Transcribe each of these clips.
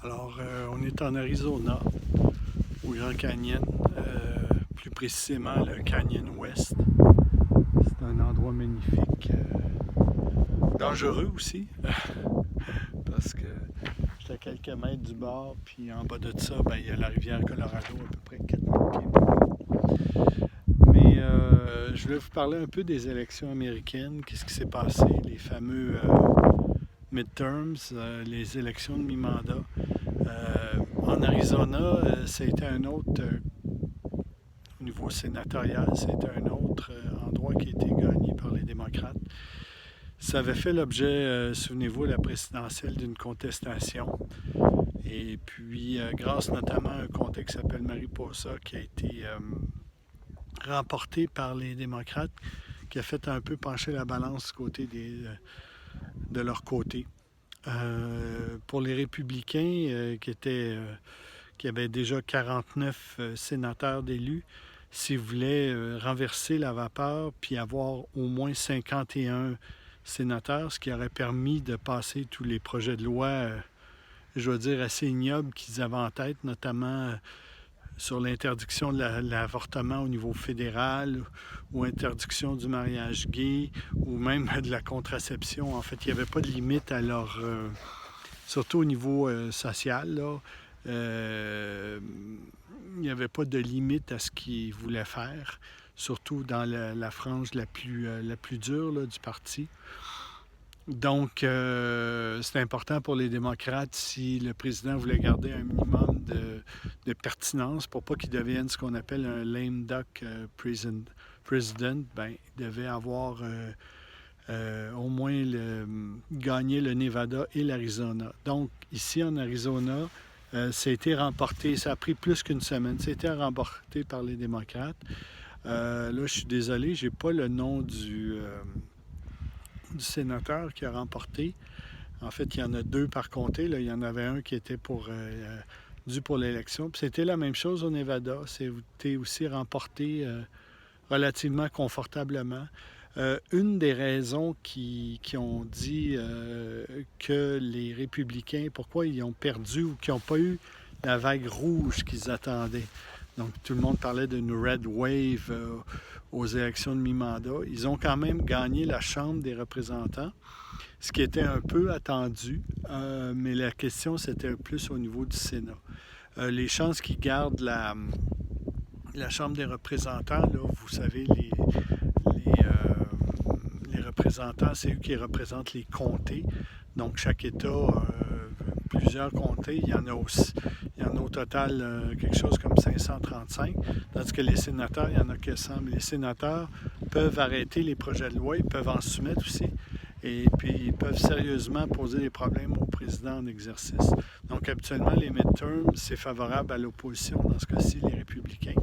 Alors, on est en Arizona, au Grand Canyon, plus précisément le Canyon Ouest. C'est un endroit magnifique, dangereux aussi, parce que j'étais à quelques mètres du bord, puis en bas de ça, il y a la rivière Colorado, à peu près 4000 pieds plus haut. Mais je voulais vous parler un peu des élections américaines, qu'est-ce qui s'est passé, les fameux midterms, les élections de mi-mandat. En Arizona, ça a été un autre, au niveau sénatorial, c'était un autre endroit qui a été gagné par les démocrates. Ça avait fait l'objet, souvenez-vous, la présidentielle d'une contestation. Et puis, grâce notamment à un comté qui s'appelle Mariposa, qui a été remporté par les démocrates, qui a fait un peu pencher la balance du côté de leur côté. Pour les républicains qui avaient déjà 49 sénateurs d'élus, s'ils voulaient renverser la vapeur puis avoir au moins 51 sénateurs, ce qui aurait permis de passer tous les projets de loi, je veux dire, assez ignobles qu'ils avaient en tête, notamment sur l'interdiction de l'avortement au niveau fédéral ou interdiction du mariage gay ou même de la contraception. En fait, il n'y avait pas de limite à leur... surtout au niveau social, là. Il n'y avait pas de limite à ce qu'ils voulaient faire, surtout dans la frange la plus dure là, du parti. Donc, c'est important pour les démocrates si le président voulait garder un minimum de pertinence pour pas qu'il devienne ce qu'on appelle un lame duck president. Il devait avoir au moins gagné le Nevada et l'Arizona. Donc, ici en Arizona, ça a été remporté, ça a pris plus qu'une semaine, ça a été remporté par les démocrates. Là, je suis désolé, j'ai pas le nom du sénateur qui a remporté. En fait, il y en a deux par comté. Là. Il y en avait un qui était dû pour l'élection. Puis c'était la même chose au Nevada. C'était aussi remporté relativement confortablement. Une des raisons qui ont dit que les républicains, pourquoi ils ont perdu ou qu'ils n'ont pas eu la vague rouge qu'ils attendaient. Donc, tout le monde parlait d'une red wave aux élections de mi-mandat. Ils ont quand même gagné la Chambre des représentants, ce qui était un peu attendu, mais la question, c'était plus au niveau du Sénat. Les chances qu'ils gardent la Chambre des représentants, là, vous savez, les représentants, c'est eux qui représentent les comtés. Donc, chaque État plusieurs comtés. Il y en a au total quelque chose comme 535, tandis que les sénateurs, il n'y en a que 100. Mais les sénateurs peuvent arrêter les projets de loi, ils peuvent en soumettre aussi, et puis ils peuvent sérieusement poser des problèmes au président en exercice. Donc habituellement, les midterms, c'est favorable à l'opposition, dans ce cas-ci, les républicains,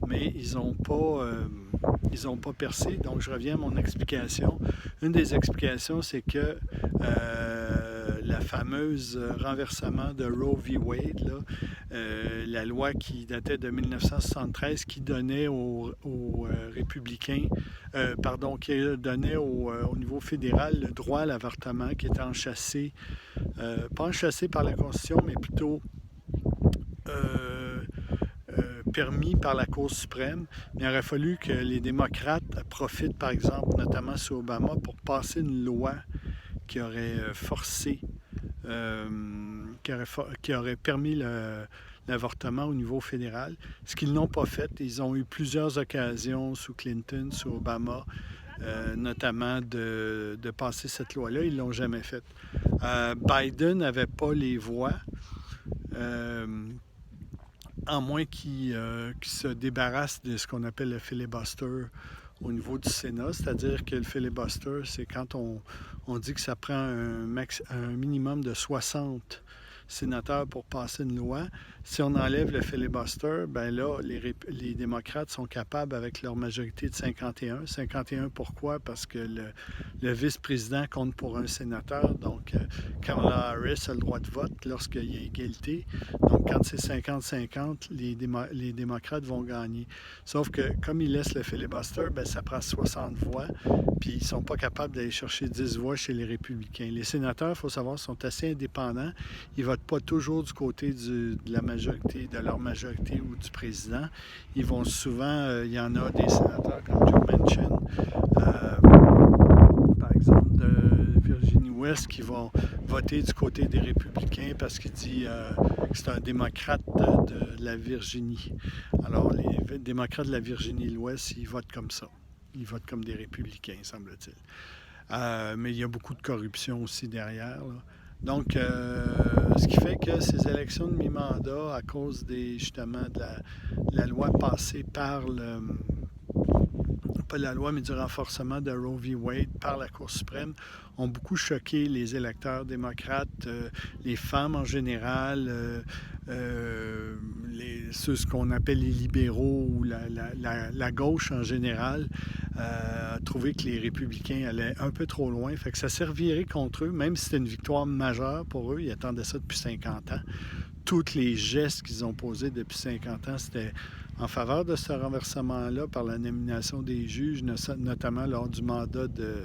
mais ils n'ont pas percé. Donc je reviens à mon explication. Une des explications, c'est que la fameuse renversement de Roe v. Wade, là, la loi qui datait de 1973, qui donnait aux républicains, qui donnait au niveau fédéral le droit à l'avortement, qui était enchâssé, pas enchâssé par la Constitution, mais plutôt permis par la Cour suprême. Mais il aurait fallu que les démocrates profitent, par exemple, notamment sous Obama, pour passer une loi qui aurait forcé, qui aurait permis l'avortement au niveau fédéral, ce qu'ils n'ont pas fait. Ils ont eu plusieurs occasions sous Clinton, sous Obama, notamment de passer cette loi-là. Ils ne l'ont jamais fait. Biden n'avait pas les voix, en moins qu'il se débarrasse de ce qu'on appelle le filibuster au niveau du Sénat, c'est-à-dire que le filibuster, c'est quand on dit que ça prend un minimum de 60 sénateurs pour passer une loi. Si on enlève le filibuster, ben là, les démocrates sont capables, avec leur majorité de 51. 51, pourquoi? Parce que le vice-président compte pour un sénateur. Donc, Kamala Harris a le droit de vote lorsqu'il y a égalité. Donc, quand c'est 50-50, les démocrates vont gagner. Sauf que, comme ils laissent le filibuster, ben, ça prend 60 voix, puis ils ne sont pas capables d'aller chercher 10 voix chez les républicains. Les sénateurs, il faut savoir, sont assez indépendants. Ils votent votent pas toujours du côté de la majorité, de leur majorité ou du président. Ils vont souvent, il y en a des sénateurs comme Joe Manchin, par exemple de Virginie-Ouest, qui vont voter du côté des républicains parce qu'il dit que c'est un démocrate de la Virginie. Alors, les démocrates de la Virginie-Ouest, ils votent comme ça. Ils votent comme des républicains, semble-t-il. Mais il y a beaucoup de corruption aussi derrière, là. Donc, ce qui fait que ces élections de mi-mandat, à cause justement de la loi passée par pas la loi, mais du renforcement de Roe v. Wade par la Cour suprême, ont beaucoup choqué les électeurs démocrates, les femmes en général, ceux ce qu'on appelle les libéraux ou la gauche en général, a trouvé que les républicains allaient un peu trop loin. Fait que ça servirait contre eux, même si c'était une victoire majeure pour eux. Ils attendaient ça depuis 50 ans. Tous les gestes qu'ils ont posés depuis 50 ans, c'était en faveur de ce renversement-là par la nomination des juges, notamment lors du mandat de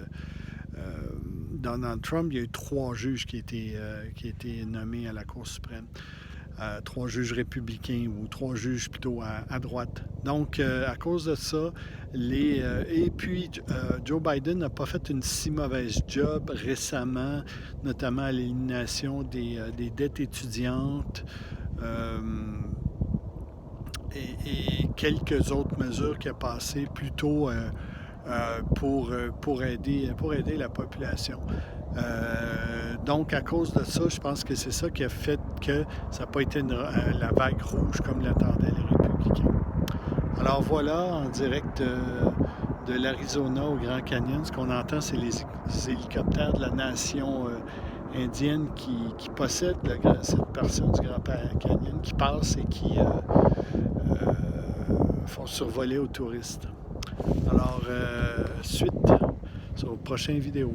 Donald Trump. Il y a eu 3 juges qui étaient nommés à la Cour suprême. 3 juges républicains ou 3 juges plutôt à droite. Donc, à cause de ça, et puis Joe Biden n'a pas fait une si mauvaise job récemment, notamment à l'élimination des dettes étudiantes et quelques autres mesures qu'il a passées plutôt pour aider la population. Donc, à cause de ça, je pense que c'est ça qui a fait que ça n'a pas été la vague rouge comme l'attendaient les républicains. Alors voilà, en direct de l'Arizona au Grand Canyon, ce qu'on entend, c'est les hélicoptères de la nation indienne qui possèdent cette portion du Grand Canyon, qui passent et qui font survoler aux touristes. Alors, suite sur les prochaines vidéos.